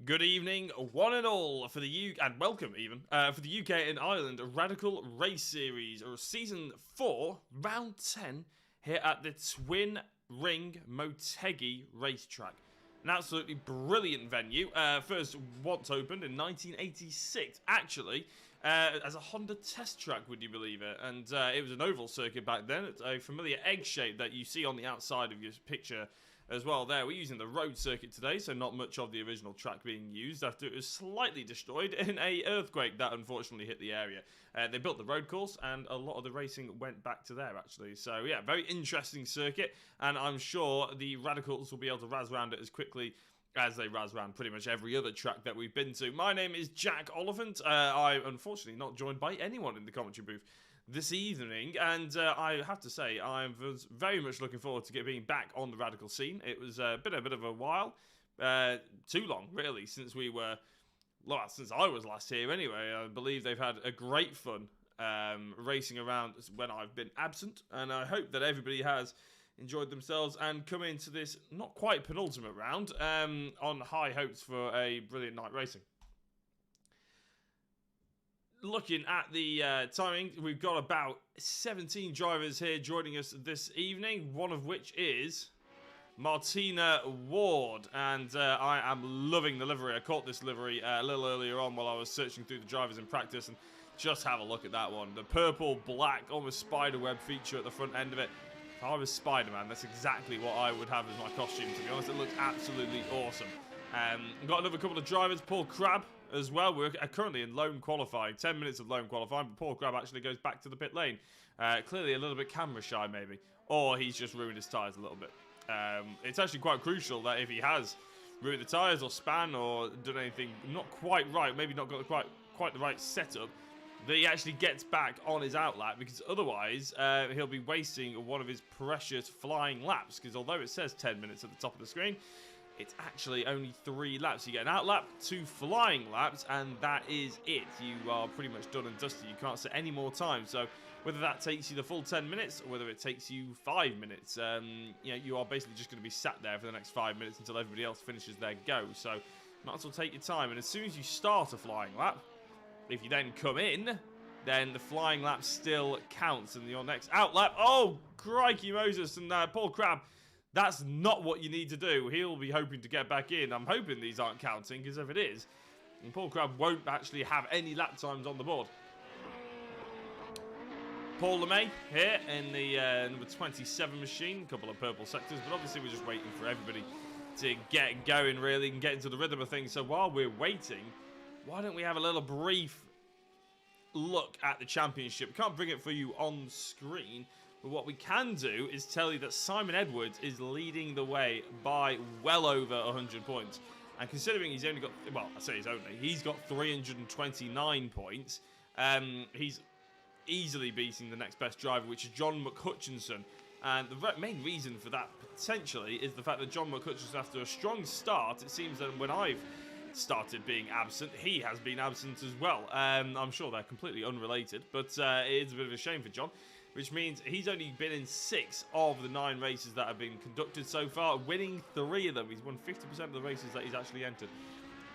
Good evening, one and all, for the and welcome even for the UK and Ireland Radical Race Series, or Season 4, Round 10, here at the Twin Ring Motegi racetrack. An absolutely brilliant venue. First once opened in 1986, actually, as a Honda test track, would you believe it? And it was an oval circuit back then. It's a familiar egg shape that you see on the outside of your picture as well there. We're using the road circuit today, so not much of the original track being used after it was slightly destroyed in an earthquake that unfortunately hit the area. They built the road course, and a lot of the racing went back to there, actually. So yeah, very interesting circuit, and I'm sure the Radicals will be able to razz around it as quickly as they razz around pretty much every other track that we've been to. My name is Jack Oliphant. I'm unfortunately not joined by anyone in the commentary booth this evening, and I have to say I was very much looking forward to being back on the Radical scene. It was been a bit of a while, too long really, since we were, well, since I was last here anyway. I believe they've had a great fun racing around when I've been absent, and I hope that everybody has enjoyed themselves and come into this not quite penultimate round on high hopes for a brilliant night racing. Looking at the timing, we've got about 17 drivers here joining us this evening, one of which is Martina Ward, and I am loving the livery. I caught this livery a little earlier on while I was searching through the drivers in practice, and just have a look at that one. The purple, black, almost spiderweb feature at the front end of it. If I was Spider-Man, that's exactly what I would have as my costume, to be honest. It looks absolutely awesome. We've got another couple of drivers, Paul Crabb as well. We're currently in lone qualifying, 10 minutes of lone qualifying, but Paul Crabb actually goes back to the pit lane. Clearly a little bit camera shy maybe, or he's just ruined his tyres a little bit. It's actually quite crucial that if he has ruined the tyres or span or done anything not quite right, maybe not got quite the right setup, that he actually gets back on his outlap, because otherwise he'll be wasting one of his precious flying laps, because although it says 10 minutes at the top of the screen, it's actually only 3 laps. You get an outlap, 2 flying laps, and that is it. You are pretty much done and dusted. You can't set any more time. So whether that takes you the full 10 minutes or whether it takes you 5 minutes, you are basically just going to be sat there for the next 5 minutes until everybody else finishes their go. So might as well take your time. And as soon as you start a flying lap, if you then come in, then the flying lap still counts. And your next outlap, oh, crikey Moses, and Paul Crabb, that's not what you need to do. He'll be hoping to get back in. I'm hoping these aren't counting, because if it is, then Paul Crabb won't actually have any lap times on the board. Paul LeMay here in the number 27 machine. A couple of purple sectors, but obviously we're just waiting for everybody to get going, really, and get into the rhythm of things. So while we're waiting, why don't we have a little brief look at the championship? We can't bring it for you on screen, but what we can do is tell you that Simon Edwards is leading the way by well over 100 points. And considering he's only got, well, I say he's got 329 points. He's easily beating the next best driver, which is John Mccutchenson. And the main reason for that, potentially, is the fact that John Mccutchenson, after a strong start, it seems that when I've started being absent, he has been absent as well. I'm sure they're completely unrelated, but it is a bit of a shame for John, which means he's only been in 6 of the 9 races that have been conducted so far, winning 3 of them. He's won 50% of the races that he's actually entered,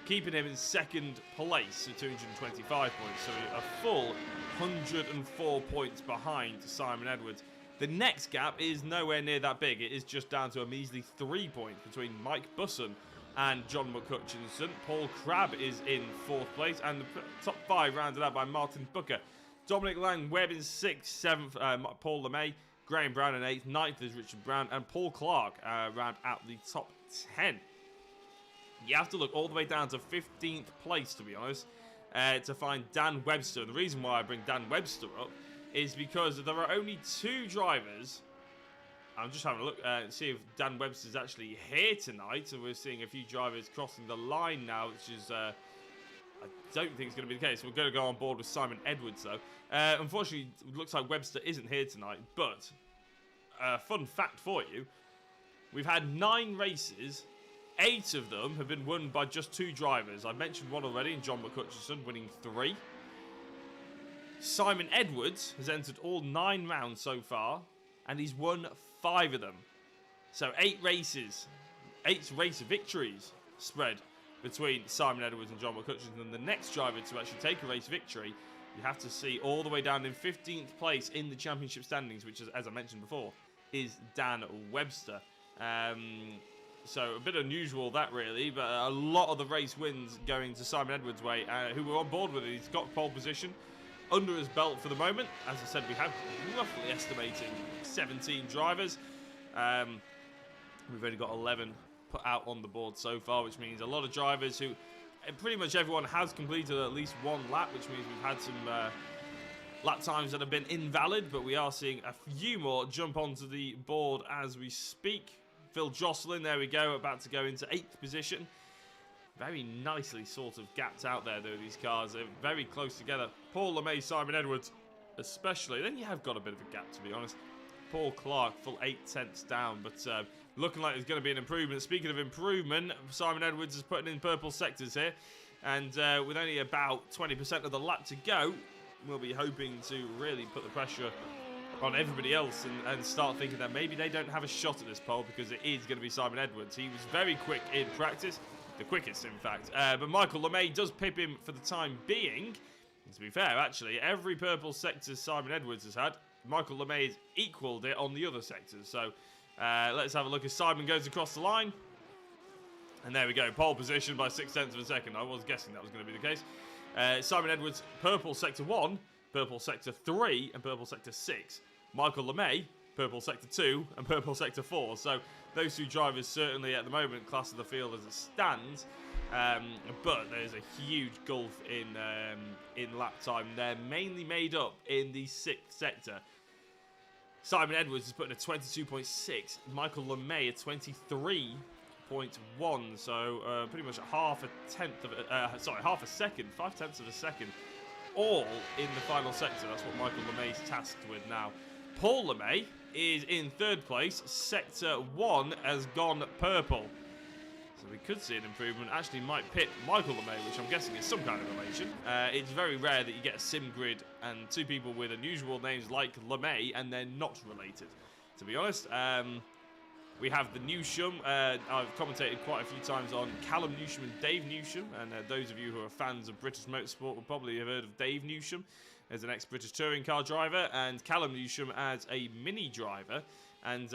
keeping him in second place at 225 points, so a full 104 points behind Simon Edwards. The next gap is nowhere near that big. It is just down to a measly 3 points between Mike Busson and John Mccutchenson. Paul Crabb is in 4th place, and the top 5 rounded out by Martin Booker. Dominic Lang-Webb in 6th, 7th, Paul LeMay, Graham Brown in 8th, 9th is Richard Brown, and Paul Clark round out the top 10. You have to look all the way down to 15th place, to be honest, to find Dan Webster. And the reason why I bring Dan Webster up is because there are only 2 drivers. I'm just having a look and see if Dan Webster's actually here tonight. So we're seeing a few drivers crossing the line now, which is I don't think it's going to be the case. We're going to go on board with Simon Edwards, though. Unfortunately, it looks like Webster isn't here tonight. But, fun fact for you, we've had 9 races. 8 of them have been won by just 2 drivers. I mentioned one already, in John Mccutchenson, winning 3. Simon Edwards has entered all 9 rounds so far, and he's won 5 of them. So 8 races, 8 race victories spread between Simon Edwards and John Mccutchenson. And the next driver to actually take a race victory, you have to see all the way down in 15th place in the championship standings, which is, as I mentioned before, is Dan Webster. So a bit unusual that really, but a lot of the race wins going to Simon Edwards' way, who were on board with it. He's got pole position under his belt for the moment. As I said, we have roughly estimating 17 drivers. We've only got 11 put out on the board so far, which means a lot of drivers who, pretty much everyone has completed at least one lap, which means we've had some lap times that have been invalid, but we are seeing a few more jump onto the board as we speak. Phil Jocelyn, there we go, about to go into 8th position. Very nicely sort of gapped out there, though, these cars. They're very close together. Paul LeMay, Simon Edwards, especially. Then you have got a bit of a gap, to be honest. Paul Clark, full 8/10 down, but looking like there's going to be an improvement. Speaking of improvement, Simon Edwards is putting in purple sectors here, and with only about 20% of the lap to go, we'll be hoping to really put the pressure on everybody else and start thinking that maybe they don't have a shot at this pole, because it is going to be Simon Edwards. He was very quick in practice, the quickest in fact, but Michael LeMay does pip him for the time being. And to be fair, actually, every purple sector Simon Edwards has had, Michael LeMay has equalled it on the other sectors. So let's have a look as Simon goes across the line. And there we go, pole position by 0.6 of a second. I was guessing that was going to be the case. Simon Edwards, purple sector 1, purple sector 3, and purple sector 6. Michael LeMay, purple sector 2, and purple sector 4. So those two drivers certainly at the moment class of the field as it stands. But there's a huge gulf in lap time. They're mainly made up in the 6th sector. Simon Edwards is putting a 22.6. Michael LeMay a 23.1. So pretty much half a second, 0.5 of a second, all in the final sector. That's what Michael LeMay's tasked with now. Paul LeMay is in 3rd place. Sector 1 has gone purple. So we could see an improvement. Actually might pit Michael LeMay, which I'm guessing is some kind of relation. It's very rare that you get a sim grid and two people with unusual names like LeMay and they're not related, to be honest. We have the Newsham. I've commentated quite a few times on Callum Newsham and Dave Newsham, and those of you who are fans of British motorsport will probably have heard of Dave Newsham as an ex-British touring car driver, and Callum Newsham as a mini driver, and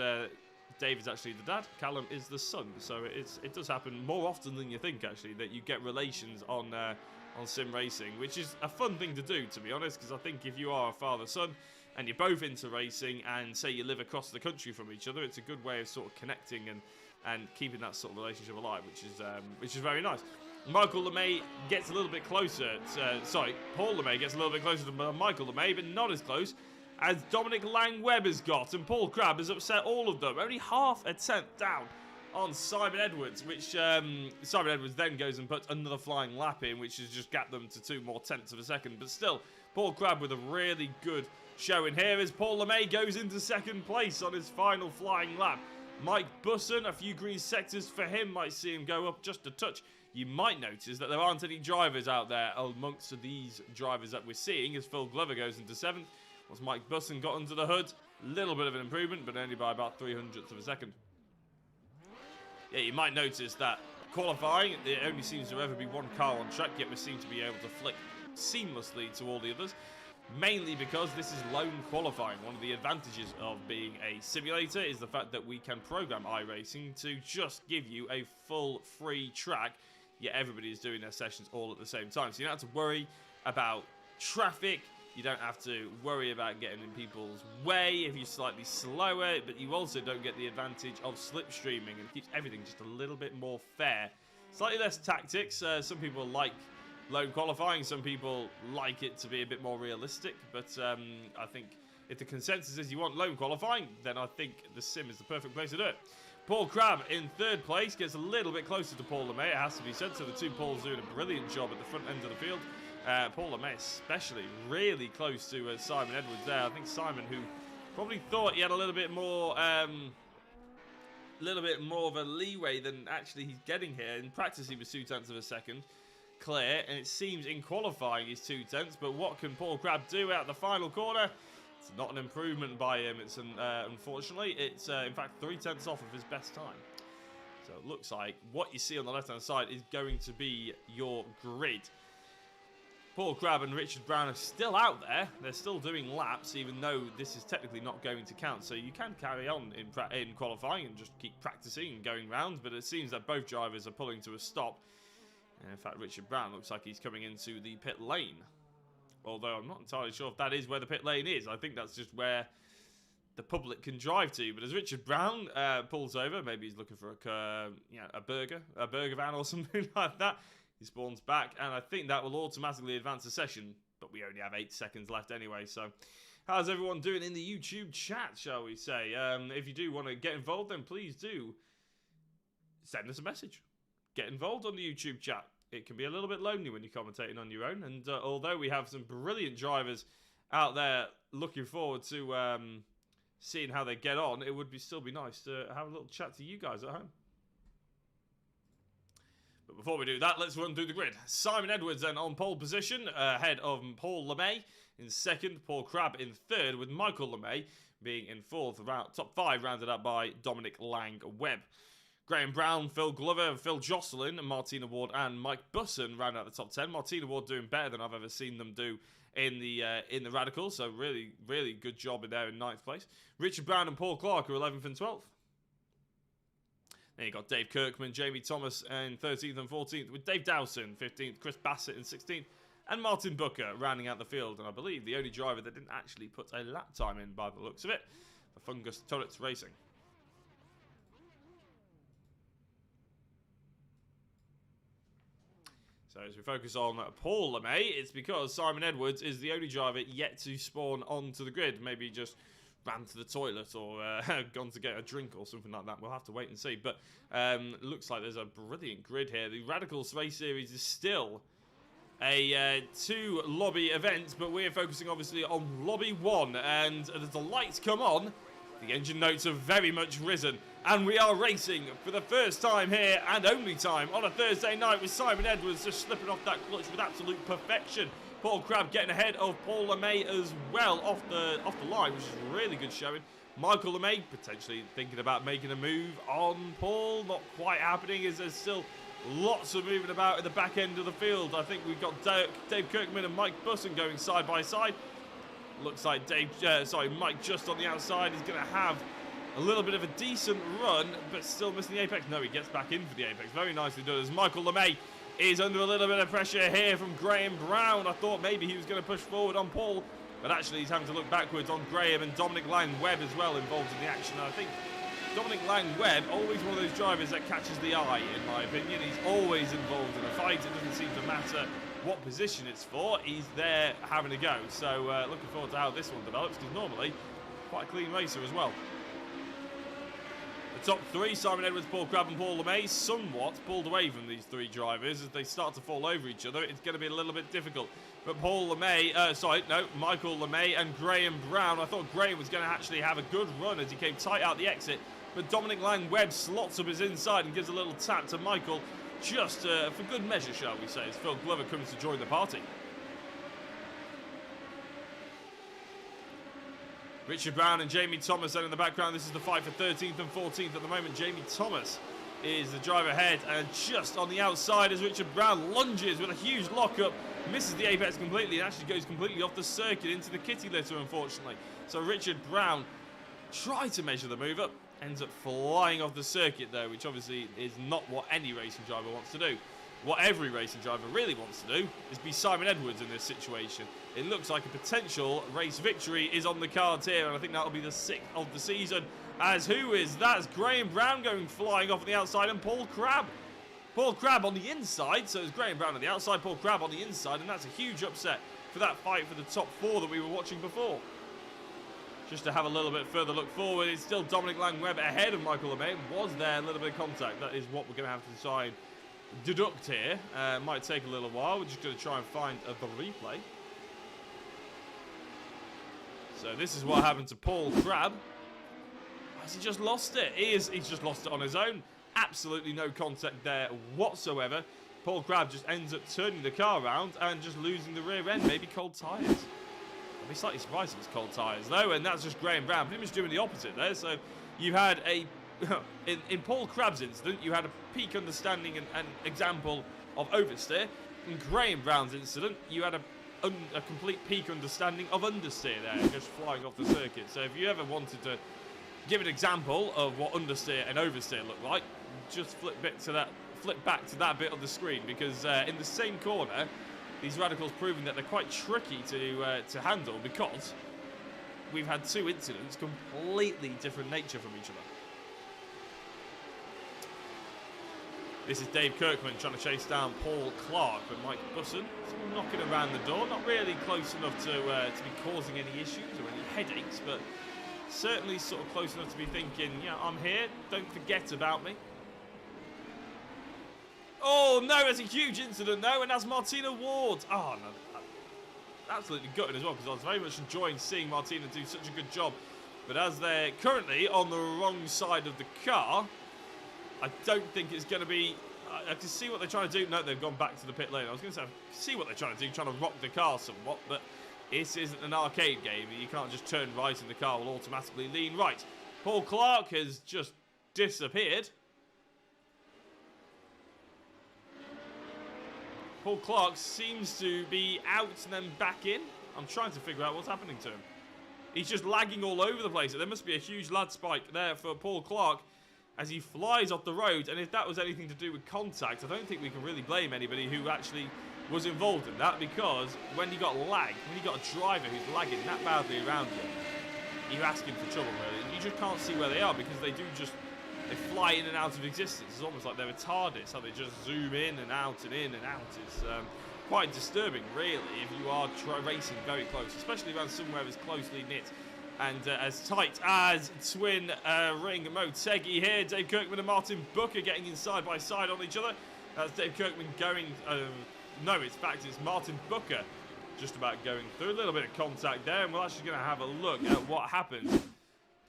Dave is actually the dad, Callum is the son, so it does happen more often than you think, actually, that you get relations on sim racing, which is a fun thing to do, to be honest, because I think if you are a father-son, and you're both into racing, and say you live across the country from each other, it's a good way of sort of connecting and keeping that sort of relationship alive, which is very nice. Michael LeMay gets a little bit closer. Paul LeMay gets a little bit closer to Michael LeMay, but not as close as Dominic Lang-Webb has got, and Paul Crabb has upset all of them. Only 0.5 down on Simon Edwards, which Simon Edwards then goes and puts another flying lap in, which has just gapped them to 0.2 of a second. But still, Paul Crabb with a really good showing here as Paul LeMay goes into 2nd place on his final flying lap. Mike Busson, a few green sectors for him, might see him go up just a touch. You might notice that there aren't any drivers out there amongst these drivers that we're seeing as Phil Glover goes into 7th. Once Mike Busson got under the hood, a little bit of an improvement, but only by about 0.03 of a second. Yeah, you might notice that qualifying, there only seems to ever be one car on track, yet we seem to be able to flick seamlessly to all the others. Mainly because this is lone qualifying. One of the advantages of being a simulator is the fact that we can program iRacing to just give you a full free track, yet everybody is doing their sessions all at the same time. So you don't have to worry about traffic, you don't have to worry about getting in people's way if you're slightly slower, but you also don't get the advantage of slipstreaming, and it keeps everything just a little bit more fair. Slightly less tactics. Some people like lone qualifying, some people like it to be a bit more realistic, but I think if the consensus is you want lone qualifying, then I think the sim is the perfect place to do it. Paul Crabb in 3rd place, gets a little bit closer to Paul LeMay, it has to be said, so the two Pauls doing a brilliant job at the front end of the field. Paul LeMay especially really close to Simon Edwards there. I think Simon, who probably thought he had a little bit more of a leeway than actually he's getting here. In practice he was 0.2 of a second clear, and it seems in qualifying he's 0.2, but what can Paul Crabb do out the final corner? It's not an improvement by him. It's unfortunately, it's in fact 0.3 off of his best time. So it looks like what you see on the left-hand side is going to be your grid. Paul Crabb and Richard Brown are still out there. They're still doing laps, even though this is technically not going to count. So you can carry on in qualifying and just keep practicing and going round. But it seems that both drivers are pulling to a stop. And in fact, Richard Brown looks like he's coming into the pit lane. Although I'm not entirely sure if that is where the pit lane is. I think that's just where the public can drive to. But as Richard Brown pulls over, maybe he's looking for a burger van or something like that. He spawns back, and I think that will automatically advance the session, but we only have 8 seconds left anyway, so how's everyone doing in the YouTube chat, shall we say? If you do want to get involved, then please do send us a message. Get involved on the YouTube chat. It can be a little bit lonely when you're commentating on your own, and although we have some brilliant drivers out there looking forward to seeing how they get on, it would still be nice to have a little chat to you guys at home. But before we do that, let's run through the grid. Simon Edwards then on pole position, ahead of Paul LeMay in second, Paul Crabb in third, with Michael LeMay being in fourth, top 5 rounded up by Dominic Lang-Webb. Graham Brown, Phil Glover, Phil Jocelyn, Martina Ward and Mike Busson round out the top 10. Martina Ward doing better than I've ever seen them do in the Radicals, so really, really good job in there in 9th place. Richard Brown and Paul Clark are 11th and 12th. Then you got Dave Kirkman, Jamie Thomas in 13th and 14th, with Dave Dowson 15th, Chris Bassett in 16th, and Martin Booker rounding out the field. And I believe the only driver that didn't actually put a lap time in by the looks of it, for Fungus Turrets Racing. So as we focus on Paul LeMay, it's because Simon Edwards is the only driver yet to spawn onto the grid. Maybe just ran to the toilet or gone to get a drink or something like that. We'll have to wait and see. But looks like there's a brilliant grid here. The Radicals Race Series is still a 2 lobby event, but we're focusing obviously on lobby 1. And as the lights come on, the engine notes have very much risen. And we are racing for the first time here and only time on a Thursday night, with Simon Edwards just slipping off that clutch with absolute perfection. Paul Crabb getting ahead of Paul LeMay as well off the line, which is really good showing. Michael LeMay potentially thinking about making a move on Paul. Not quite happening, as there's still lots of moving about in the back end of the field. I think we've got Dave Kirkman and Mike Busson going side by side. Looks like Mike just on the outside is going to have a little bit of a decent run, but still missing the apex. No, he gets back in for the apex. Very nicely done, as Michael LeMay is under a little bit of pressure here from Graham Brown. I thought maybe he was going to push forward on Paul, but actually he's having to look backwards on Graham, and Dominic Lang-Webb as well involved in the action. And I think Dominic Lang-Webb, always one of those drivers that catches the eye, in my opinion. He's always involved in a fight. It doesn't seem to matter what position it's for. He's there having a go. So looking forward to how this one develops, because normally quite a clean racer as well. The top 3, Simon Edwards, Paul Crabb and Paul LeMay, somewhat pulled away from these 3 drivers. As they start to fall over each other, it's going to be a little bit difficult. But Michael LeMay and Graham Brown, I thought Graham was going to actually have a good run as he came tight out the exit. But Dominic Lang-Webb slots up his inside and gives a little tap to Michael, just for good measure, shall we say, as Phil Glover comes to join the party. Richard Brown and Jamie Thomas then in the background. This is the fight for 13th and 14th at the moment. Jamie Thomas is the driver ahead, and just on the outside as Richard Brown lunges with a huge lockup, misses the apex completely, and actually goes completely off the circuit into the kitty litter, unfortunately. So Richard Brown tried to measure the move up, ends up flying off the circuit though, which obviously is not what any racing driver wants to do. What every racing driver really wants to do is be Simon Edwards in this situation. It looks like a potential race victory is on the cards here, and I think that'll be the 6th of the season. As who is that? It's Graham Brown going flying off on the outside, and Paul Crabb. Paul Crabb on the inside, so it's Graham Brown on the outside, Paul Crabb on the inside, and that's a huge upset for that fight for the top 4 that we were watching before. Just to have a little bit further look forward, it's still Dominic Lang-Webb ahead of Michael LeMay. Was there a little bit of contact? That is what we're going to have to decide. Deduct here. Might take a little while. We're just going to try and find the replay. So this is what happened to Paul Crabb. Has he just lost it? He's just lost it on his own. Absolutely no contact there whatsoever. Paul Crabb just ends up turning the car around and just losing the rear end. Maybe cold tyres. I'd be slightly surprised if it's cold tyres though, and that's just Graham Brown pretty much doing the opposite there. So you had a in Paul Crabb's incident, you had a peak understanding and example of oversteer. In Graham Brown's incident, you had a complete peak understanding of understeer there, just flying off the circuit. So if you ever wanted to give an example of what understeer and oversteer look like, just flip back to that bit on the screen, because in the same corner, these radicals proving that they're quite tricky to handle, because we've had two incidents completely different nature from each other. This is Dave Kirkman trying to chase down Paul Clark, but Mike Busson knocking around the door. Not really close enough to be causing any issues or any headaches, but certainly sort of close enough to be thinking, yeah, I'm here, don't forget about me. Oh, no, there's a huge incident, though, and that's Martina Ward. Oh, no, absolutely gutted as well, because I was very much enjoying seeing Martina do such a good job. But as they're currently on the wrong side of the car, I don't think it's going to be... I can see what they're trying to do. No, they've gone back to the pit lane. I was going to say, I can see what they're trying to do, trying to rock the car somewhat, but this isn't an arcade game. You can't just turn right and the car will automatically lean right. Paul Clark has just disappeared. Paul Clark seems to be out and then back in. I'm trying to figure out what's happening to him. He's just lagging all over the place. There must be a huge lag spike there for Paul Clark as he flies off the road. And if that was anything to do with contact, I don't think we can really blame anybody who actually was involved in that, because when you got lag, when you got a driver who's lagging that badly around you, you're asking for trouble, really. And you just can't see where they are, because they fly in and out of existence. It's almost like they're retarded, so they just zoom in and out and in and out. It's quite disturbing, really, if you are racing very close, especially around somewhere as closely knit and as tight as twin ring Motegi here. Dave Kirkman and Martin Booker getting in side by side on each other. That's Dave Kirkman going... no, it's Martin Booker just about going through. A little bit of contact there, and we're actually going to have a look at what happened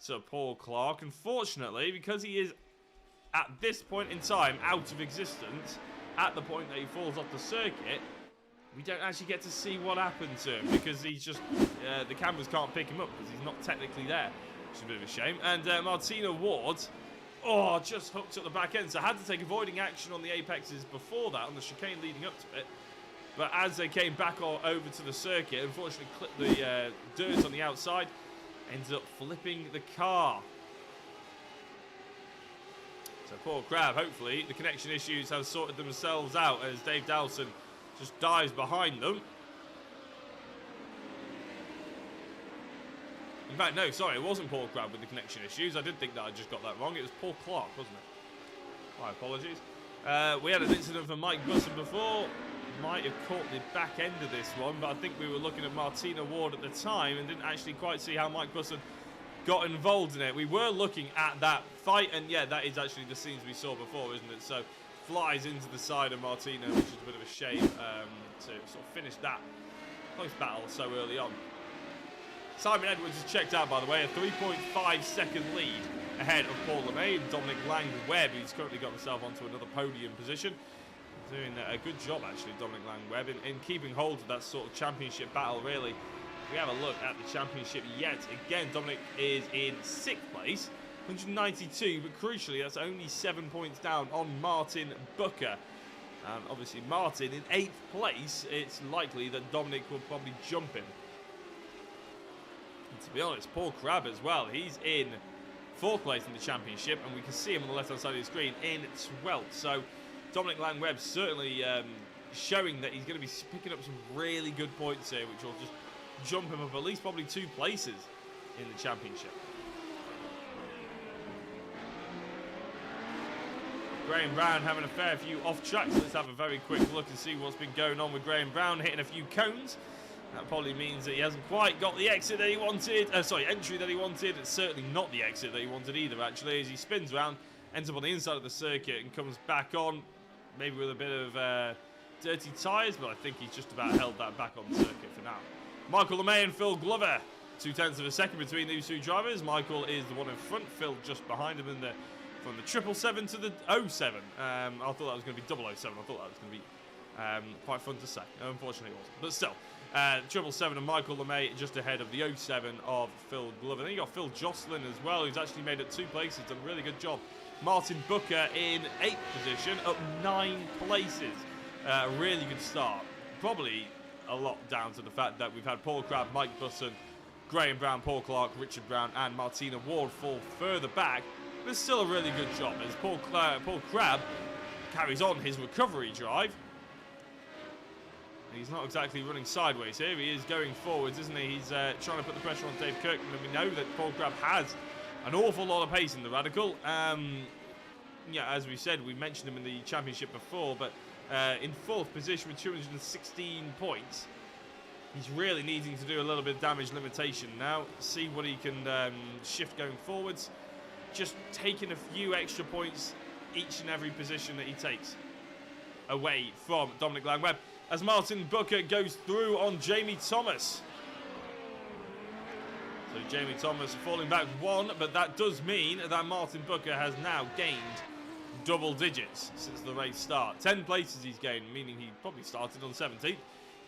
to Paul Clark. Unfortunately, because he is, at this point in time, out of existence, at the point that he falls off the circuit, we don't actually get to see what happened to him, because he's just, the cameras can't pick him up because he's not technically there, which is a bit of a shame. And Martina Ward, just hooked at the back end, so had to take avoiding action on the apexes before that, on the chicane leading up to it. But as they came back over to the circuit, unfortunately clipped the dirt on the outside, ended up flipping the car. So Paul Crabb, hopefully the connection issues have sorted themselves out as Dave Dowson just dives behind them. In fact, no, sorry, it wasn't Paul Crabb with the connection issues. I did think that I just got that wrong. It was Paul Clark, wasn't it? My apologies. We had an incident for Mike Busson before. Might have caught the back end of this one, but I think we were looking at Martina Ward at the time and didn't actually quite see how Mike Busson got involved in it. We were looking at that fight, and yeah, that is actually the scenes we saw before, isn't it? So flies into the side of Martina, which is a bit of a shame to sort of finish that close battle so early on. Simon Edwards has checked out, by the way, a 3.5 second lead ahead of Paul LeMay and Dominic Lang-Webb, who's currently got himself onto another podium position. Doing a good job, actually, Dominic Lang-Webb, in keeping hold of that sort of championship battle, really. If we have a look at the championship yet again, Dominic is in 6th place, 192, but crucially, that's only 7 points down on Martin Booker. Obviously, Martin in 8th place, it's likely that Dominic will probably jump him. And to be honest, Paul Crabb as well, he's in 4th place in the championship, and we can see him on the left-hand side of the screen in 12th. So Dominic Lang-Webb certainly showing that he's going to be picking up some really good points here, which will just jump him up at least probably 2 places in the championship. Graham Brown having a fair few off tracks. Let's have a very quick look and see what's been going on with Graham Brown, hitting a few cones. That probably means that he hasn't quite got the exit that he wanted. Entry that he wanted. It's certainly not the exit that he wanted either, actually, as he spins around, ends up on the inside of the circuit and comes back on, maybe with a bit of dirty tyres, but I think he's just about held that back on the circuit for now. Michael LeMay and Phil Glover, 0.2 of a second between these two drivers. Michael is the one in front, Phil just behind him from the 777 to the 07. I thought that was going to be 007. I thought that was going to be quite fun to say. Unfortunately, it wasn't. But still, Triple 7 and Michael LeMay just ahead of the 07 of Phil Glover. Then you got Phil Jocelyn as well, who's actually made it 2 places, done a really good job. Martin Booker in 8th position, up 9 places. A really good start. Probably a lot down to the fact that we've had Paul Crabb, Mike Busson, Graham Brown, Paul Clark, Richard Brown and Martina Ward fall further back. But it's still a really good job as Paul Crabb carries on his recovery drive. He's not exactly running sideways here. He is going forwards, isn't he? He's trying to put the pressure on Dave Kirkman. And we know that Paul Crabb has an awful lot of pace in the Radical. Yeah, as we said, we mentioned him in the championship before, but in 4th position with 216 points. He's really needing to do a little bit of damage limitation now. See what he can shift going forwards. Just taking a few extra points each and every position that he takes away from Dominic Lang-Webb. As Martin Booker goes through on Jamie Thomas. So Jamie Thomas falling back 1, but that does mean that Martin Booker has now gained double digits since the race start. 10 places he's gained, meaning he probably started on 17th,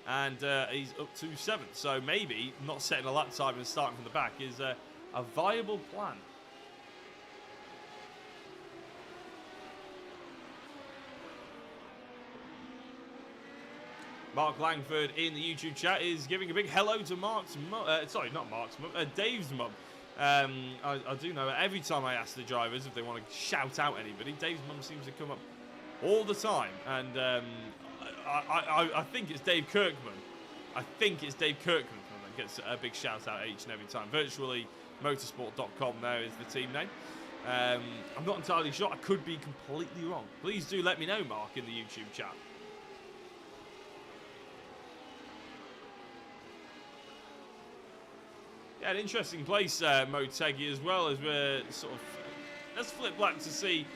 and he's up to 7th. So maybe not setting a lap time and starting from the back is a viable plan. Mark Langford in the YouTube chat is giving a big hello to Mark's mum. Sorry, not Mark's mum, Dave's mum. I do know every time I ask the drivers if they want to shout out anybody, Dave's mum seems to come up all the time. And I think it's Dave Kirkman. I think it's Dave Kirkman that gets a big shout out each and every time. Virtually motorsport.com there is the team name. I'm not entirely sure. I could be completely wrong. Please do let me know, Mark, in the YouTube chat. Yeah, an interesting place, Motegi, as well, as we're sort of... Let's flip back to see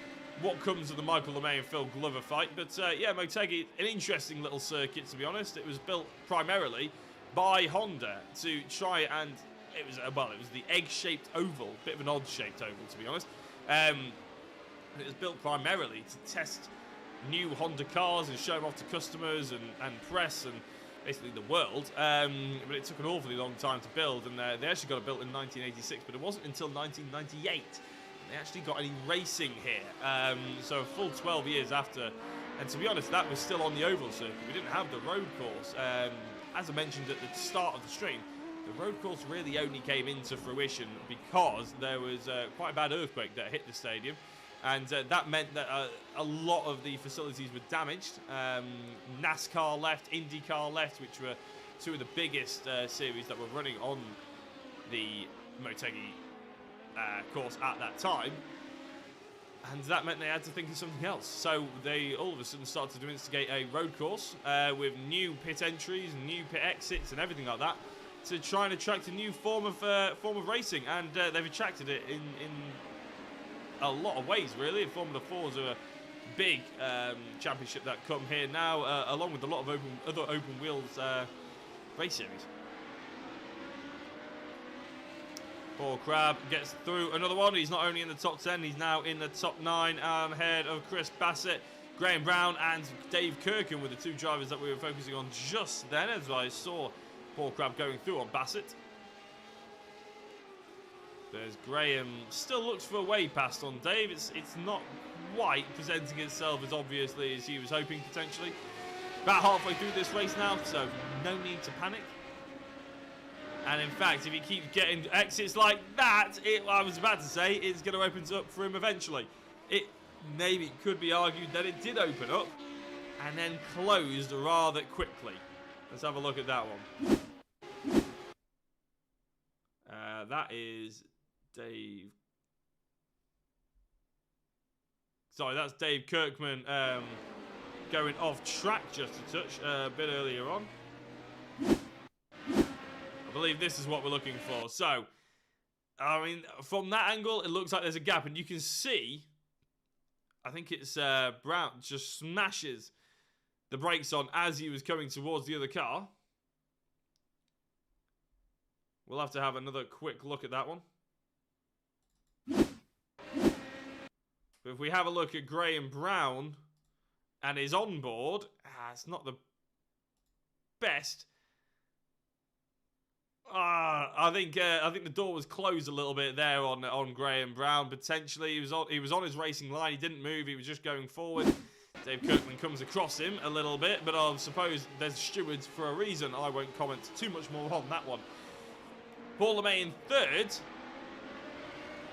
what comes of the Michael LeMay and Phil Glover fight. But, yeah, Motegi, an interesting little circuit, to be honest. It was built primarily by Honda to try and... It was the egg-shaped oval, bit of an odd-shaped oval, to be honest. It was built primarily to test new Honda cars and show them off to customers and press and... basically the world, but it took an awfully long time to build, and they actually got it built in 1986, but it wasn't until 1998 they actually got any racing here, so a full 12 years after, and to be honest, that was still on the oval circuit. We didn't have the road course. As I mentioned at the start of the stream, the road course really only came into fruition because there was quite a bad earthquake that hit the stadium. And that meant that a lot of the facilities were damaged. NASCAR left, IndyCar left, which were 2 of the biggest series that were running on the Motegi course at that time. And that meant they had to think of something else. So they all of a sudden started to instigate a road course with new pit entries, new pit exits and everything like that to try and attract a new form of racing. And they've attracted it in a lot of ways, really. Formula 4s are a big championship that come here now, along with a lot of other open wheels race series. Paul Crabb gets through another one. He's not only in the top 10, he's now in the top 9, ahead of Chris Bassett, Graham Brown and Dave Kirkman were the 2 drivers that we were focusing on just then, as I saw Paul Crabb going through on Bassett. There's Graham, still looks for a way past on Dave. It's not quite presenting itself as obviously as he was hoping, potentially. About halfway through this race now, so no need to panic. And in fact, if he keeps getting exits like that, I was about to say, it's going to open up for him eventually. It maybe could be argued that it did open up and then closed rather quickly. Let's have a look at that one. That is Dave. Sorry, that's Dave Kirkman going off track just a touch a bit earlier on. I believe this is what we're looking for. So, I mean, from that angle, it looks like there's a gap, and you can see, I think it's Brown just smashes the brakes on as he was coming towards the other car. We'll have to have another quick look at that one. But if we have a look at Graham Brown and his onboard, it's not the best. I think the door was closed a little bit there on Graham Brown. Potentially, he was on his racing line. He didn't move. He was just going forward. Dave Kirkman comes across him a little bit, but I suppose there's stewards for a reason. I won't comment too much more on that one. Paul LeMay in third.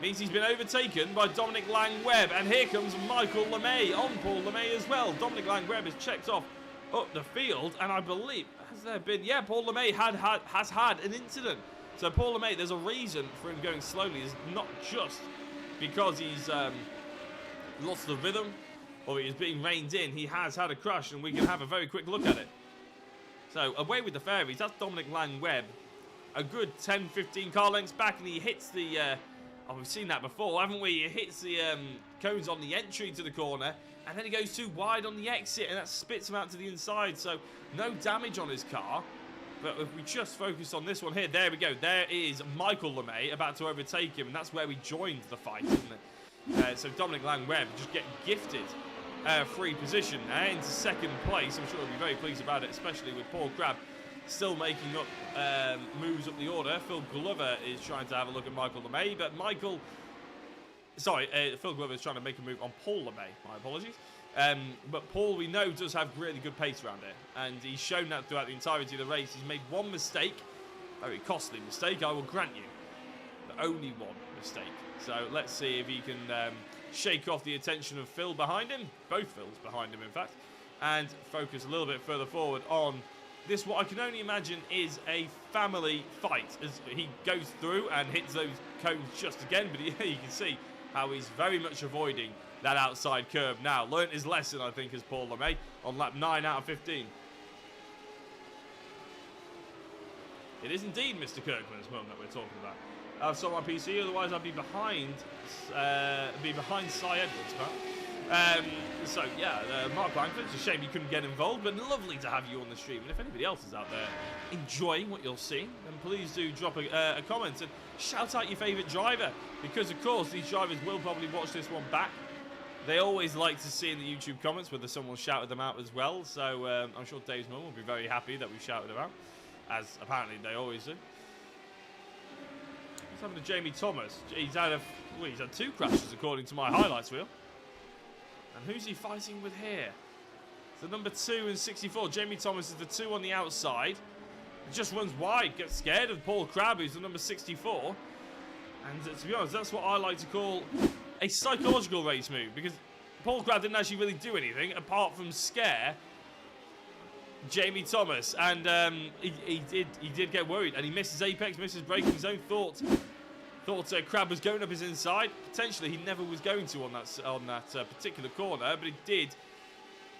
Means he's been overtaken by Dominic Lang-Webb. And here comes Michael LeMay on Paul LeMay as well. Dominic Lang-Webb is checked off up the field. And I believe, has there been... Yeah, Paul LeMay has had an incident. So Paul LeMay, there's a reason for him going slowly. It's not just because he's lost the rhythm or he's being reined in. He has had a crash, and we can have a very quick look at it. So away with the fairies. That's Dominic Lang-Webb. A good 10-15 car lengths back, and he hits the... Oh, we've seen that before, haven't we? He hits the cones on the entry to the corner, and then he goes too wide on the exit, and that spits him out to the inside. So no damage on his car. But if we just focus on this one here, there we go. There is Michael LeMay about to overtake him, and that's where we joined the fight, isn't it? So Dominic Lang-Webb just get gifted free position into second place. I'm sure he'll be very pleased about it, especially with Paul Crabb still making up moves up the order. Phil Glover is trying to have a look at Michael LeMay, but Phil Glover is trying to make a move on Paul LeMay. My apologies. But Paul, we know, does have really good pace around here, and he's shown that throughout the entirety of the race. He's made one mistake, very costly mistake, I will grant you, but only one mistake. So let's see if he can shake off the attention of Phil behind him, both Phils behind him, in fact, and focus a little bit further forward on this, what I can only imagine is a family fight, as he goes through and hits those cones just again. But you can see how he's very much avoiding that outside curb now. Learned his lesson, I think, as Paul LeMay on lap 9 out of 15. It is indeed Mr. Kirkman's mum that we're talking about. I've sold my PC, otherwise I'd be behind Cy Edwards, Matt. So yeah, Mark Langford, it's a shame you couldn't get involved, but lovely to have you on the stream. And if anybody else is out there enjoying what you're seeing, then please do drop a comment and shout out your favourite driver, because of course these drivers will probably watch this one back. They always like to see in the YouTube comments whether someone shouted them out as well, so I'm sure Dave's mum will be very happy that we shouted them out, as apparently they always do. What's happened to Jamie Thomas? He's had two crashes according to my highlights wheel. And who's he fighting with here? So number 2 and 64. Jamie Thomas is the 2 on the outside. He just runs wide, gets scared of Paul Crabb, who's the number 64. And to be honest, that's what I like to call a psychological race move, because Paul Crabb didn't actually really do anything apart from scare Jamie Thomas, and he did get worried, and he missed his apex, missed his braking zone. Thought Crabb was going up his inside. Potentially, he never was going to on that particular corner, but it did.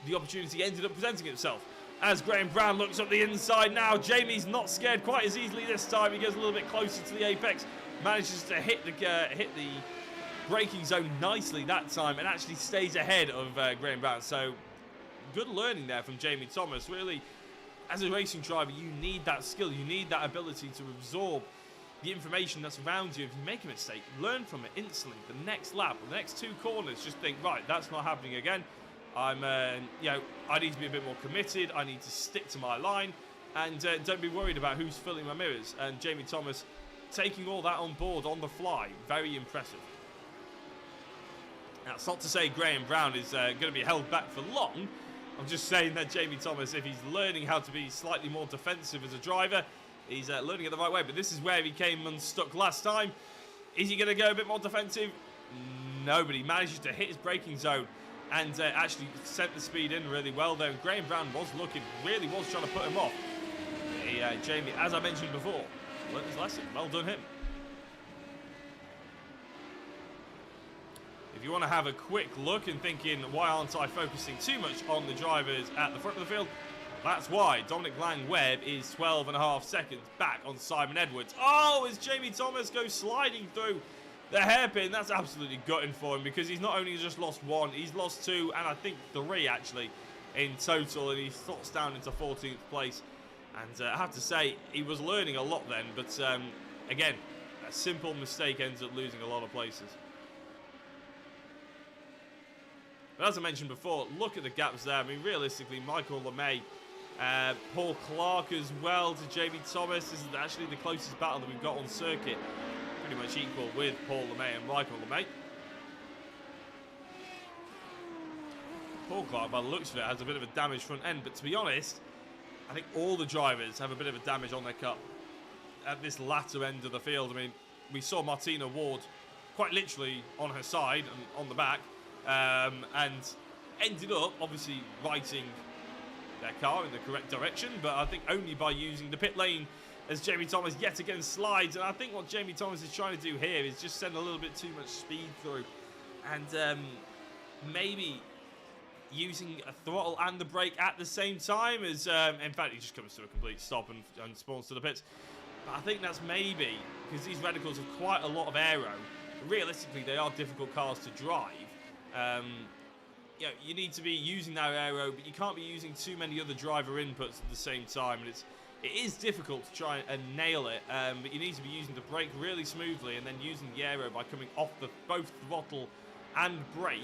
The opportunity ended up presenting itself. As Graham Brown looks up the inside now, Jamie's not scared quite as easily this time. He goes a little bit closer to the apex, manages to hit the braking zone nicely that time, and actually stays ahead of Graham Brown. So good learning there from Jamie Thomas. Really, as a racing driver, you need that skill. You need that ability to absorb the information that's around you. If you make a mistake, learn from it instantly. The next lap, the next 2 corners, just think, right, that's not happening again. I need to be a bit more committed. I need to stick to my line, and don't be worried about who's filling my mirrors. And Jamie Thomas taking all that on board on the fly, very impressive. Now, it's not to say Graham Brown is going to be held back for long. I'm just saying that Jamie Thomas, if he's learning how to be slightly more defensive as a driver, he's learning it the right way. But this is where he came unstuck last time. Is he going to go a bit more defensive? Nobody manages to hit his braking zone and actually sent the speed in really well there. And Graham Brown was really was trying to put him off. Jamie, as I mentioned before, learned his lesson. Well done him. If you want to have a quick look and thinking, why aren't I focusing too much on the drivers at the front of the field? That's why. Dominic Lang-Webb is 12.5 seconds back on Simon Edwards. Oh, as Jamie Thomas goes sliding through the hairpin, that's absolutely gutting for him, because he's not only just lost 1, he's lost 2, and I think 3 actually in total, and he slots down into 14th place. And I have to say, he was learning a lot then, but again, a simple mistake ends up losing a lot of places. But as I mentioned before, look at the gaps there. I mean, realistically, Michael LeMay Paul Clark as well to Jamie Thomas. This is actually the closest battle that we've got on circuit. Pretty much equal with Paul LeMay and Michael LeMay. Paul Clark, by the looks of it, has a bit of a damaged front end, but to be honest, I think all the drivers have a bit of a damage on their car at this latter end of the field. I mean, we saw Martina Ward quite literally on her side and on the back, and ended up obviously righting their car in the correct direction, but I think only by using the pit lane as Jamie Thomas yet again slides. And I think what Jamie Thomas is trying to do here is just send a little bit too much speed through, and maybe using a throttle and the brake at the same time, as in fact he just comes to a complete stop and spawns to the pits. But I think that's maybe because these radicals have quite a lot of aero. Realistically, they are difficult cars to drive. You know, you need to be using that aero, but you can't be using too many other driver inputs at the same time, and it is difficult to try and nail it. But you need to be using the brake really smoothly and then using the aero by coming off both throttle and brake.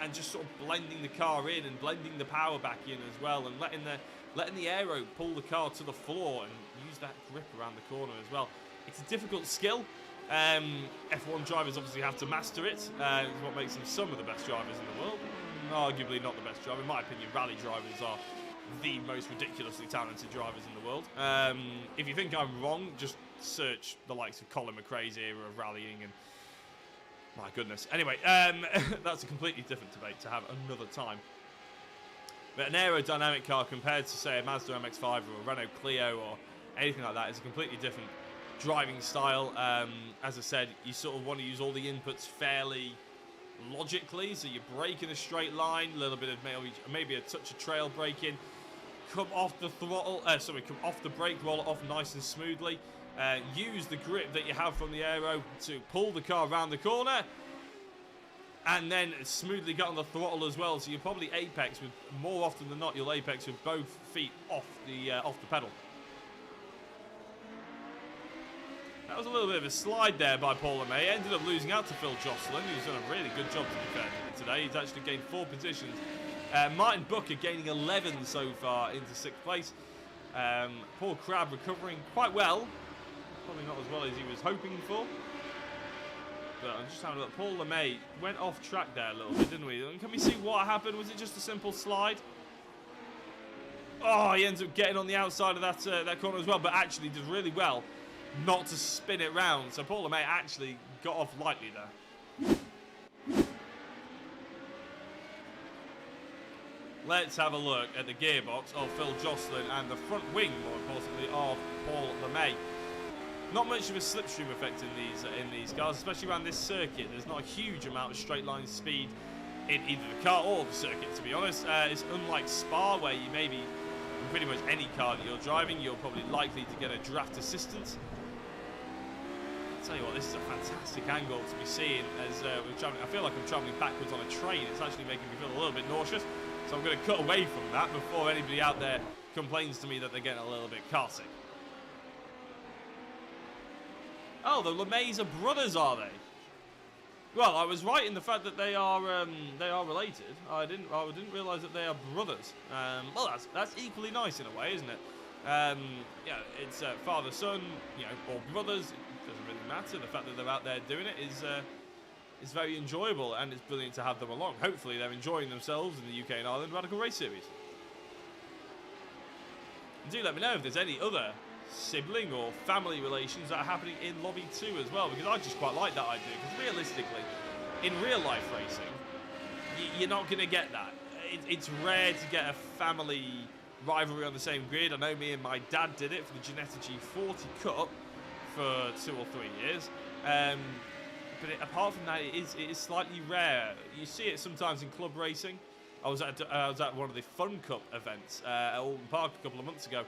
And just sort of blending the car in and blending the power back in as well, and letting the aero pull the car to the floor and use that grip around the corner as well. It's a difficult skill. F1 drivers obviously have to master it. It's what makes them some of the best drivers in the world. Arguably not the best driver. In my opinion, rally drivers are the most ridiculously talented drivers in the world. If you think I'm wrong, just search the likes of Colin McRae's era of rallying and my goodness. Anyway, that's a completely different debate to have another time. But an aerodynamic car compared to, say, a Mazda MX-5 or a Renault Clio or anything like that is a completely different driving style. As I said, you sort of want to use all the inputs fairly logically. So you brake in a straight line, a little bit of maybe a touch of trail braking, come off the throttle, come off the brake, roll it off nice and smoothly. Use the grip that you have from the aero to pull the car around the corner, and then smoothly get on the throttle as well. So you probably apex with, more often than not, you'll apex with both feet off the pedal. That was a little bit of a slide there by Paul LeMay. Ended up losing out to Phil Jocelyn, who's done a really good job to be fair today. He's actually gained 4 positions. Martin Booker gaining 11 so far into 6th place. Paul Crabb recovering quite well. Probably not as well as he was hoping for. But I'm just having a look. Paul LeMay went off track there a little bit, didn't we? And can we see what happened? Was it just a simple slide? Oh, he ends up getting on the outside of that corner as well, but actually did really well not to spin it round. So Paul LeMay actually got off lightly there. Let's have a look at the gearbox of Phil Jocelyn and the front wing, more importantly, of Paul LeMay. Not much of a slipstream effect in these cars, especially around this circuit. There's not a huge amount of straight line speed in either the car or the circuit, to be honest. It's unlike Spa, where you maybe, in pretty much any car that you're driving, you're probably likely to get a draft assistance. I'll tell you what, this is a fantastic angle to be seeing as we're traveling. I feel like I'm traveling backwards on a train. It's actually making me feel a little bit nauseous. So I'm going to cut away from that before anybody out there complains to me that they're getting a little bit car sick. Oh, the LeMays are brothers, are they? Well, I was right in the fact that they are related. I didn't realise that they are brothers. Well, that's equally nice in a way, isn't it? Yeah, it's father-son, you know, or brothers. It doesn't really matter. The fact that they're out there doing it is very enjoyable, and it's brilliant to have them along. Hopefully, they're enjoying themselves in the UK and Ireland Radical Race Series. And do let me know if there's any other sibling or family relations that are happening in Lobby 2 as well, because I just quite like that idea. Because realistically, in real life racing, you're not going to get that. It's rare to get a family rivalry on the same grid. I know me and my dad did it for the Ginetta G40 Cup for 2 or 3 years. But apart from that, it is slightly rare. You see it sometimes in club racing. I was at one of the Fun Cup events at Alton Park a couple of months ago,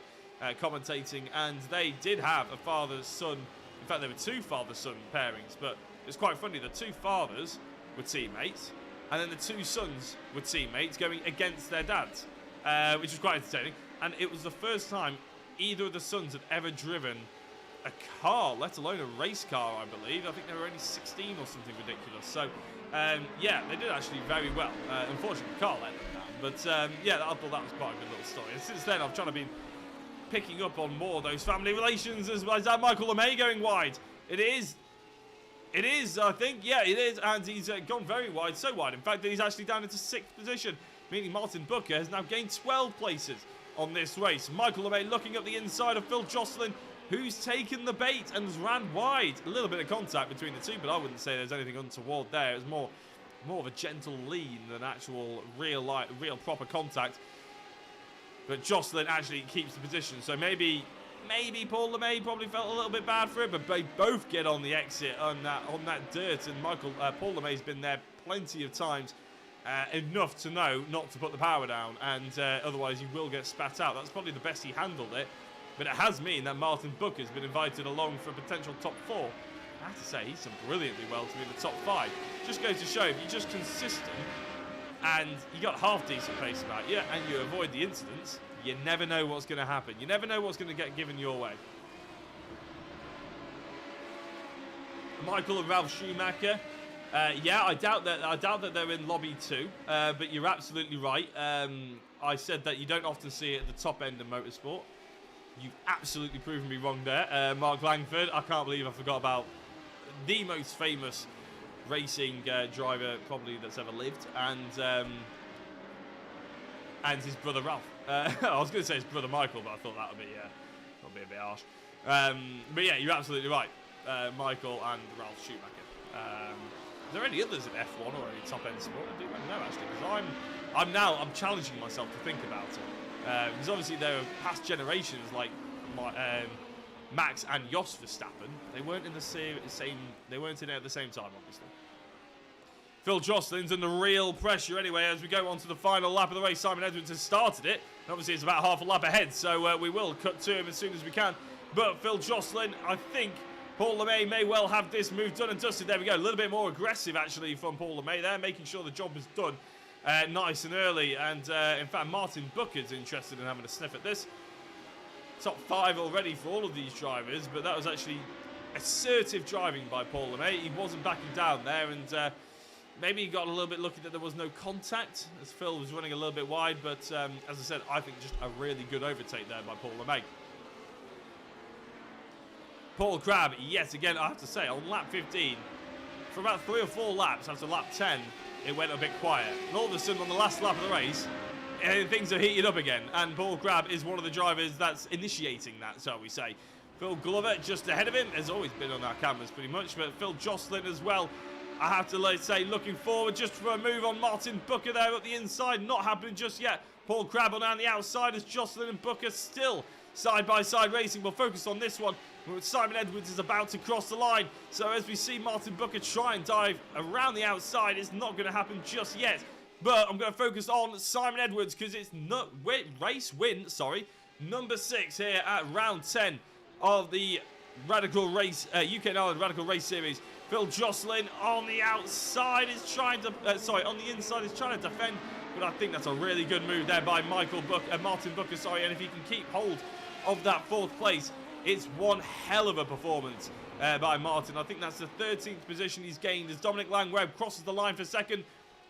commentating, and they did have a father-son. In fact, there were 2 father-son pairings, but it was quite funny. The 2 fathers were teammates, and then the 2 sons were teammates going against their dads, which was quite entertaining. And it was the first time either of the sons had ever driven a car, let alone a race car, I believe. I think they were only 16 or something ridiculous. So Yeah, they did actually very well. Unfortunately, Carl let them down. But yeah, I thought that was quite a good little story. And since then, I've trying to be picking up on more of those family relations. Is that Michael LeMay going wide? It is. It is, I think. Yeah, it is. And he's gone very wide. So wide, in fact, that he's actually down into 6th position. Meaning Martin Booker has now gained 12 places on this race. Michael LeMay looking up the inside of Phil Jocelyn, who's taken the bait and has ran wide. A little bit of contact between the two, but I wouldn't say there's anything untoward there. It was more of a gentle lean than actual real proper contact. But Jocelyn actually keeps the position, so maybe Paul LeMay probably felt a little bit bad for it, but they both get on the exit on that dirt, and Paul LeMay's been there plenty of times, enough to know not to put the power down, and otherwise he will get spat out. That's probably the best he handled it, but it has meant that Martin Booker's been invited along for a potential top 4. I have to say, he's done brilliantly well to be in the top 5. Just goes to show, if you're just consistent and you got half decent pace about you and you avoid the incidents, you never know what's going to happen. You never know what's going to get given your way. Michael and Ralph Schumacher. Yeah, I doubt that they're in lobby 2, but you're absolutely right. I said that you don't often see it at the top end of motorsport. You've absolutely proven me wrong there. Mark Langford, I can't believe I forgot about the most famous racing driver probably that's ever lived, and his brother Ralph. I was going to say his brother Michael, but I thought that would be a bit harsh. But yeah, you're absolutely right. Michael and Ralph Schumacher. Are there any others in F1 or any top-end sport? I do know actually, because I'm challenging myself to think about it. Because obviously there are past generations like Max and Jos Verstappen. They weren't in the same. They weren't in it at the same time, obviously. Phil Jocelyn's under real pressure anyway as we go on to the final lap of the race. Simon Edwards has started it. And obviously it's about half a lap ahead, so we will cut to him as soon as we can. But Phil Jocelyn, I think Paul LeMay may well have this move done and dusted. There we go. A little bit more aggressive actually from Paul LeMay there, making sure the job was done nice and early. And in fact, Martin Booker's interested in having a sniff at this. Top 5 already for all of these drivers, but that was actually assertive driving by Paul LeMay. He wasn't backing down there, and maybe he got a little bit lucky that there was no contact as Phil was running a little bit wide, but as I said, I think just a really good overtake there by Paul LeMay. Paul Crabb, yet again, I have to say, on lap 15, for about 3 or 4 laps after lap 10, it went a bit quiet. And all of a sudden, on the last lap of the race, things are heated up again. And Paul Crabb is one of the drivers that's initiating that, shall we say. Phil Glover just ahead of him, has always been on our cameras pretty much, but Phil Jocelyn as well. I have to say, looking forward just for a move on Martin Booker there at the inside. Not happening just yet. Paul Crabb on the outside as Jocelyn and Booker still side-by-side racing. We'll focus on this one. Simon Edwards is about to cross the line. So as we see Martin Booker try and dive around the outside, it's not going to happen just yet. But I'm going to focus on Simon Edwards because it's race win, number 6 here at round 10 of the Radical Race, UK&I Radical Race Series. Phil Jocelyn on the outside is trying to, on the inside is trying to defend, but I think that's a really good move there by Martin Booker, and if he can keep hold of that 4th place, it's one hell of a performance by Martin. I think that's the 13th position he's gained as Dominic Langweb crosses the line for 2nd.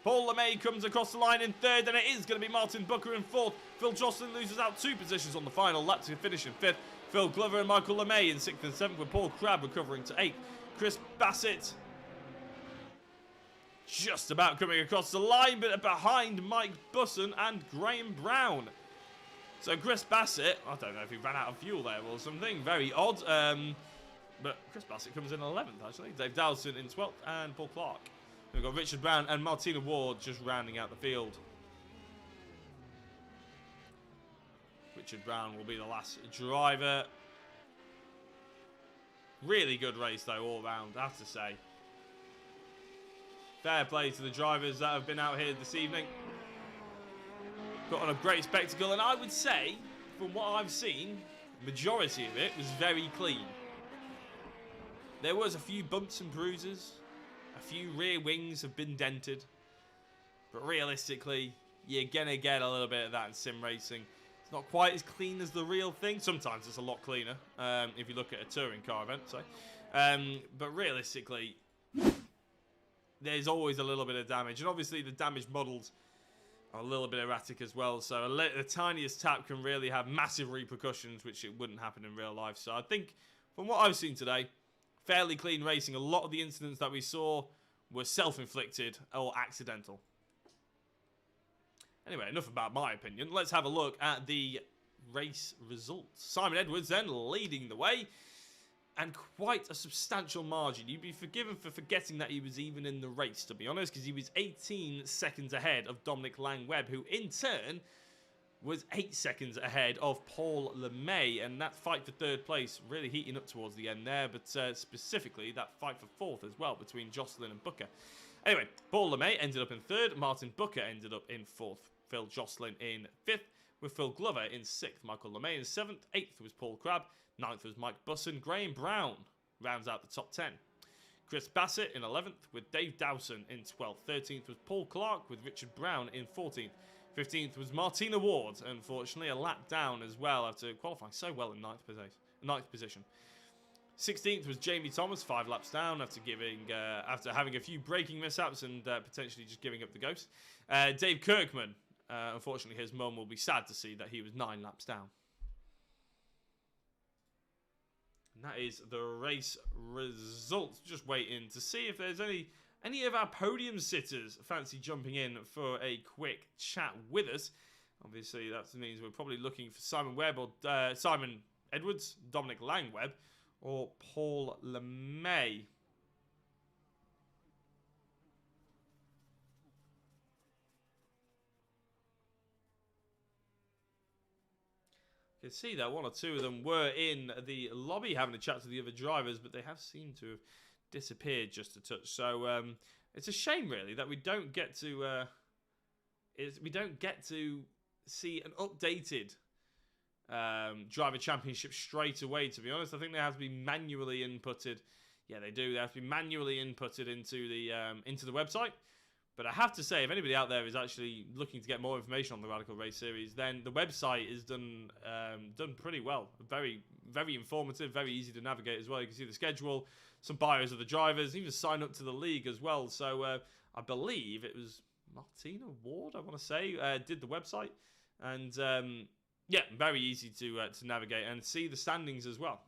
Paul LeMay comes across the line in 3rd, and it is going to be Martin Booker in 4th. Phil Jocelyn loses out 2 positions on the final lap to finish in 5th. Phil Glover and Michael LeMay in 6th and 7th, with Paul Crabb recovering to 8th. Chris Bassett just about coming across the line, but behind Mike Busson and Graham Brown. So Chris Bassett, I don't know if he ran out of fuel there or something, very odd. But Chris Bassett comes in 11th actually. Dave Dowson in 12th and Paul Clark. We've got Richard Brown and Martina Ward just rounding out the field. Richard Brown will be the last driver. Really good race though, all round, I have to say. Fair play to the drivers that have been out here this evening. Got on a great spectacle, and I would say, from what I've seen, majority of it was very clean. There was a few bumps and bruises. A few rear wings have been dented. But realistically, you're going to get a little bit of that in sim racing. It's not quite as clean as the real thing. Sometimes it's a lot cleaner, if you look at a touring car event, say. But realistically, there's always a little bit of damage. And obviously the damage models are a little bit erratic as well. So the tiniest tap can really have massive repercussions, which it wouldn't happen in real life. So I think from what I've seen today, fairly clean racing. A lot of the incidents that we saw were self-inflicted or accidental. Anyway, enough about my opinion. Let's have a look at the race results. Simon Edwards then leading the way, and quite a substantial margin. You'd be forgiven for forgetting that he was even in the race, to be honest, because he was 18 seconds ahead of Dominic Lang-Webb, who in turn was 8 seconds ahead of Paul LeMay, and that fight for third place really heating up towards the end there, but specifically that fight for fourth as well between Jocelyn and Booker. Anyway, Paul LeMay ended up in third, Martin Booker ended up in fourth, Phil Jocelyn in fifth, with Phil Glover in sixth, Michael LeMay in seventh, eighth was Paul Crabb, ninth was Mike Busson, Graham Brown rounds out the top 10. Chris Bassett in 11th with Dave Dowson in 12th, 13th was Paul Clark with Richard Brown in 14th, 15th was Martina Ward, unfortunately a lap down as well after qualifying so well in ninth position. 16th was Jamie Thomas, 5 laps down after having a few braking mishaps and potentially just giving up the ghost. Dave Kirkman, unfortunately his mum will be sad to see that he was 9 laps down. And that is the race results. Just waiting to see if there's any of our podium sitters fancy jumping in for a quick chat with us. Obviously, that means we're probably looking for Simon Webb or Simon Edwards, Dominic Lang-Webb, or Paul LeMay. You can see that one or two of them were in the lobby having a chat to the other drivers, but they have seemed to have disappeared just a touch. So it's a shame, really, that we don't get to see an updated driver championship straight away. To be honest, I think they have to be manually inputted. Yeah, they do. They have to be manually inputted into the website. But I have to say, if anybody out there is actually looking to get more information on the Radical Race Series, then the website is done pretty well. Very, very informative, very easy to navigate as well. You can see the schedule, some bios of the drivers, even sign up to the league as well. So I believe it was Martina Ward, I want to say, did the website. And yeah, very easy to navigate and see the standings as well.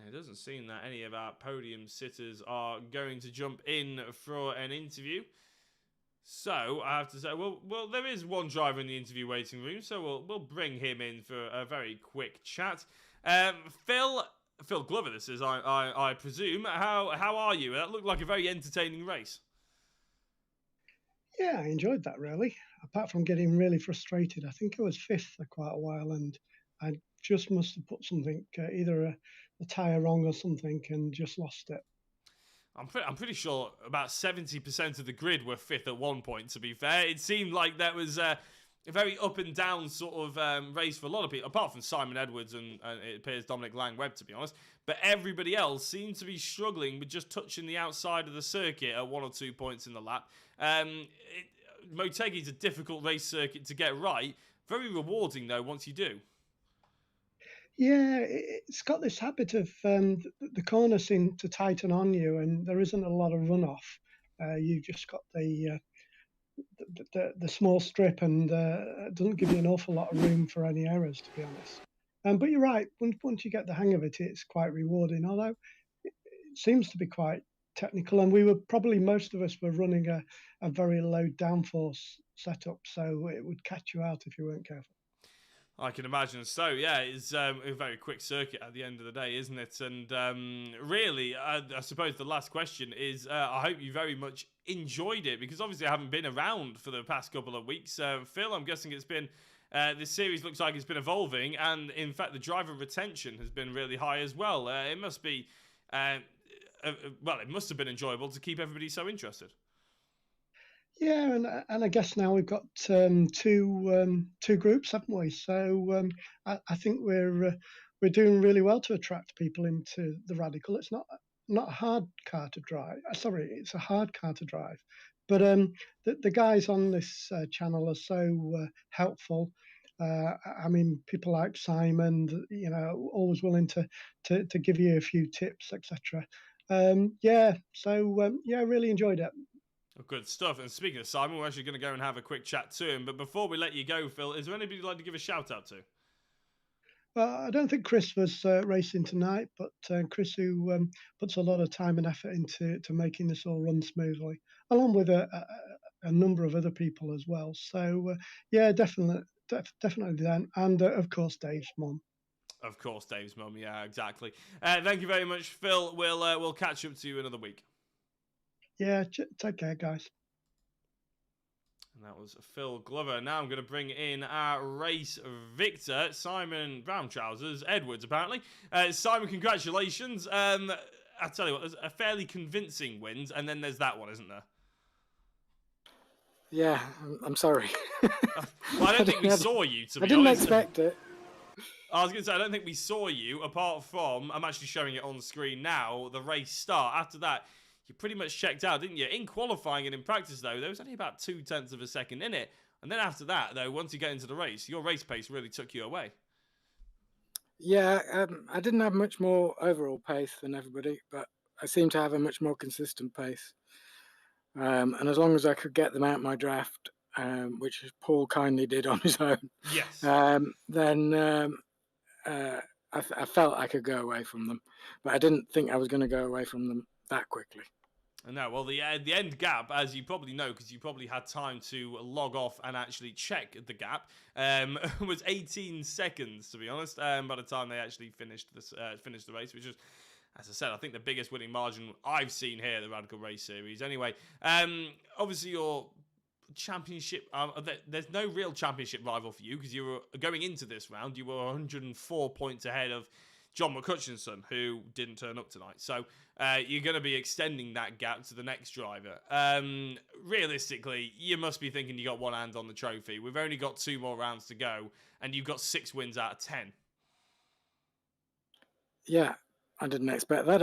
It doesn't seem that any of our podium sitters are going to jump in for an interview. So I have to say, well, there is one driver in the interview waiting room, so we'll bring him in for a very quick chat. Phil Glover, this is, I presume. How are you? That looked like a very entertaining race. Yeah, I enjoyed that, really. Apart from getting really frustrated, I think I was fifth for quite a while, and I just must have put something, either a tyre wrong or something, and just lost it. I'm pretty sure about 70% of the grid were fifth at one point, to be fair. It seemed like that was a very up and down sort of race for a lot of people, apart from Simon Edwards and it appears Dominic Lang-Webb, to be honest. But everybody else seemed to be struggling with just touching the outside of the circuit at 1 or 2 points in the lap. Motegi is a difficult race circuit to get right. Very rewarding, though, once you do. Yeah, it's got this habit of the corners seem to tighten on you, and there isn't a lot of runoff. You've just got the small strip, and it doesn't give you an awful lot of room for any errors, to be honest. But you're right. Once you get the hang of it, it's quite rewarding. Although it seems to be quite technical, and most of us were running a very low downforce setup, so it would catch you out if you weren't careful. I can imagine. So, yeah, it's a very quick circuit at the end of the day, isn't it? And really, I suppose the last question is, I hope you very much enjoyed it, because obviously I haven't been around for the past couple of weeks. Phil, I'm guessing it's been, this series looks like it's been evolving, and in fact, the driver retention has been really high as well. It must be, it must have been enjoyable to keep everybody so interested. Yeah, and I guess now we've got two groups, haven't we? So I think we're doing really well to attract people into the Radical. It's not a hard car to drive. Sorry, it's a hard car to drive. But the guys on this channel are so helpful. I mean, people like Simon, always willing to give you a few tips, etc. Yeah, so yeah, I really enjoyed it. Oh, good stuff. And speaking of Simon, we're actually going to go and have a quick chat to him. But before we let you go, Phil, is there anybody you'd like to give a shout out to? I don't think Chris was racing tonight, but Chris, who puts a lot of time and effort into making this all run smoothly, along with a number of other people as well. So yeah, definitely then, and of course Dave's mum. Of course, Dave's mum. Yeah, exactly. Thank you very much, Phil. We'll catch up to you another week. Yeah, take care, guys. And that was Phil Glover. Now I'm going to bring in our race victor, Simon Brown Trousers Edwards, apparently. Simon, congratulations. I tell you what, there's a fairly convincing win, and then there's that one, isn't there? Yeah, I'm sorry. Well, I don't think we saw you, to be honest. I didn't expect it. I was going to say, I don't think we saw you, apart from, I'm actually showing it on the screen now, the race start. After that, you pretty much checked out, didn't you? In qualifying and in practice, though, there was only about 0.2 of a second in it. And then after that, though, once you get into the race, your race pace really took you away. Yeah, I didn't have much more overall pace than everybody, but I seemed to have a much more consistent pace. And as long as I could get them out my draft, which Paul kindly did on his own, yes, then I felt I could go away from them. But I didn't think I was going to go away from them that quickly. No, well, the end gap, as you probably know, because you probably had time to log off and actually check the gap, was 18 seconds, to be honest, by the time they actually finished the race, which is, as I said, I think the biggest winning margin I've seen here at the Radical Race Series. Anyway, obviously your championship, there's no real championship rival for you, because you were going into this round, you were 104 points ahead of John Mccutchenson, who didn't turn up tonight. So you're going to be extending that gap to the next driver. Realistically, you must be thinking you got one hand on the trophy. We've only got 2 more rounds to go, and you've got 6 wins out of 10. Yeah, I didn't expect that.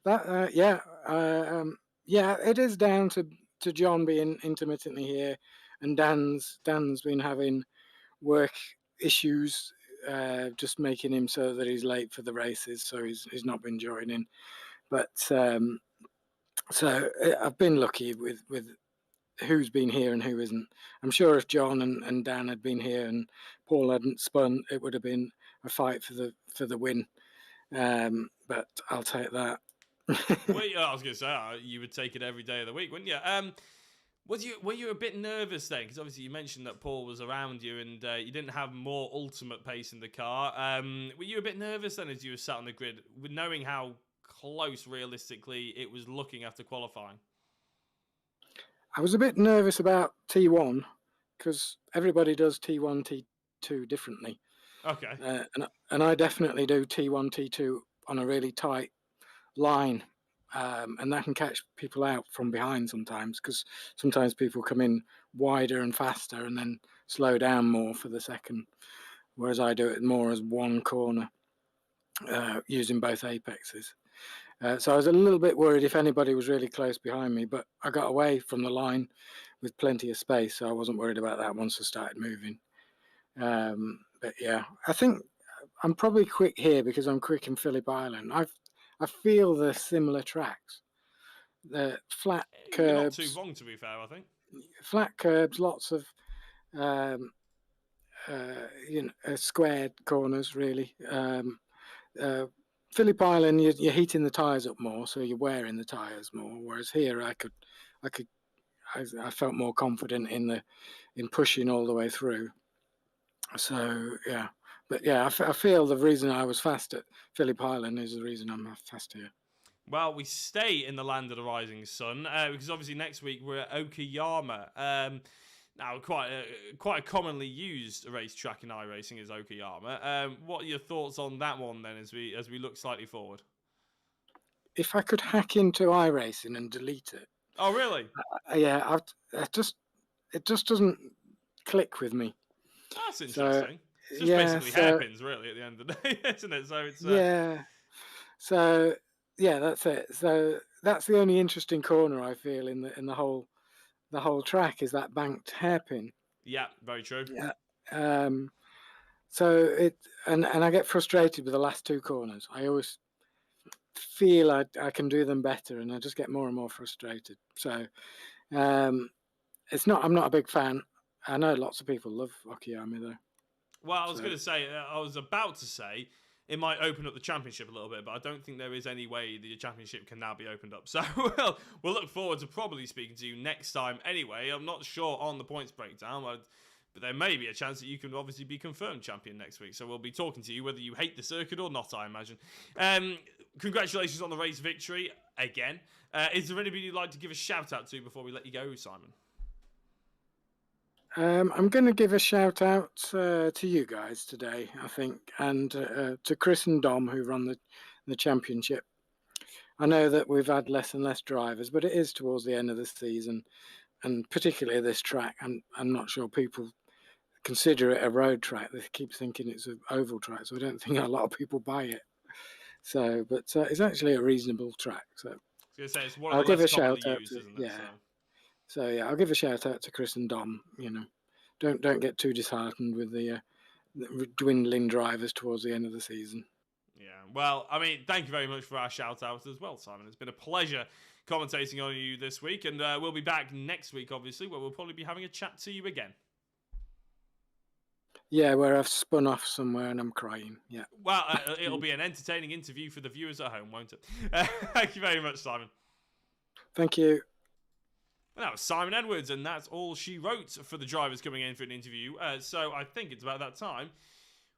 But yeah, it is down to John being intermittently here, and Dan's been having work issues, just making him so that he's late for the races, so he's not been joining. But so I've been lucky with who's been here and who isn't. I'm sure if John and Dan had been here and Paul hadn't spun, it would have been a fight for the win. But I'll take that. Well, I was going to say, you would take it every day of the week, wouldn't you? Were you a bit nervous then? Because obviously you mentioned that Paul was around you and you didn't have more ultimate pace in the car. Were you a bit nervous then as you were sat on the grid, with knowing how close realistically it was looking after qualifying? I was a bit nervous about T1 because everybody does T1, T2 differently. Okay. And I definitely do T1, T2 on a really tight line. And that can catch people out from behind sometimes, because sometimes people come in wider and faster and then slow down more for the second, whereas I do it more as one corner, using both apexes. So I was a little bit worried if anybody was really close behind me, but I got away from the line with plenty of space, so I wasn't worried about that once I started moving. But yeah, I think I'm probably quick here because I'm quick in Phillip Island. I feel the similar tracks. The flat curbs. You're not too wrong, to be fair, I think. Flat curbs, lots of squared corners, really. Phillip Island, you're heating the tyres up more, so you're wearing the tyres more. Whereas here, I felt more confident in pushing all the way through. So yeah, but yeah, I feel the reason I was fast at Phillip Island is the reason I'm fast here. Well, we stay in the land of the rising sun because obviously next week we're at Okayama. Now, quite a commonly used racetrack in iRacing is Okayama. What are your thoughts on that one then, as we look slightly forward? If I could hack into iRacing and delete it. Oh, really? Yeah, it just doesn't click with me. That's interesting. It's just basically hairpins, really, at the end of the day, isn't it? So it's yeah. So yeah, that's it. So that's the only interesting corner I feel in the whole track is that banked hairpin. Yeah, very true. Yeah. So and I get frustrated with the last two corners. I always feel I can do them better, and I just get more and more frustrated. So I'm not a big fan. I know lots of people love Okayama though. Well, I was So- going to say, I was about to say, it might open up the championship a little bit, but I don't think there is any way the championship can now be opened up. So we'll look forward to probably speaking to you next time anyway. I'm not sure on the points breakdown, but there may be a chance that you can obviously be confirmed champion next week. So we'll be talking to you whether you hate the circuit or not, I imagine. Congratulations on the race victory again. Is there anybody you'd like to give a shout out to before we let you go, Simon? I'm going to give a shout out to you guys today, I think, and to Chris and Dom who run the championship. I know that we've had less and less drivers, but it is towards the end of the season, and particularly this track. I'm not sure people consider it a road track. They keep thinking it's an oval track, so I don't think a lot of people buy it. So, but it's actually a reasonable track. So I was going to say, it's one of I'll the give a less shout commonly out used, to isn't it? yeah. So yeah, I'll give a shout out to Chris and Dom. You know, don't get too disheartened with the dwindling drivers towards the end of the season. Yeah, well, I mean, thank you very much for our shout out as well, Simon. It's been a pleasure commentating on you this week, and we'll be back next week, obviously, where we'll probably be having a chat to you again. Yeah, where I've spun off somewhere and I'm crying. Yeah. Well, it'll be an entertaining interview for the viewers at home, won't it? Thank you very much, Simon. Thank you. And that was Simon Edwards, and that's all she wrote for the drivers coming in for an interview. So I think it's about that time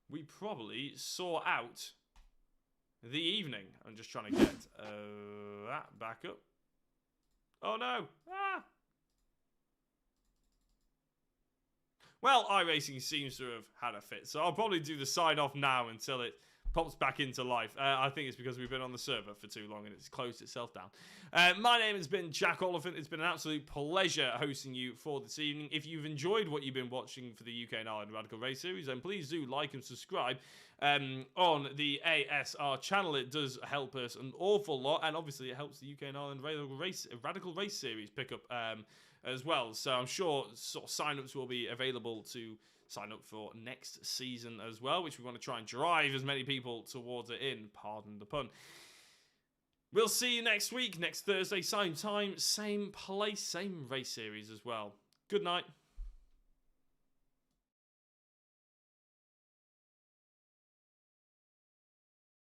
we probably saw out the evening. I'm just trying to get that back up. Oh no! Ah! Well, iRacing seems to have had a fit, so I'll probably do the sign off now until it pops back into life. I think it's because we've been on the server for too long and it's closed itself down. My name has been Jack Oliphant. It's been an absolute pleasure hosting you for this evening. If you've enjoyed what you've been watching for the UK&I and Radical Race series, then please do like and subscribe on the ASR channel. It does help us an awful lot, and obviously it helps the UK&I and Radical Race series pick up as well. So I'm sure sort of sign-ups will be available to sign up for next season as well, which we want to try and drive as many people towards it in, pardon the pun. We'll see you next week, next Thursday, same time, same place, same race series as well. Good night.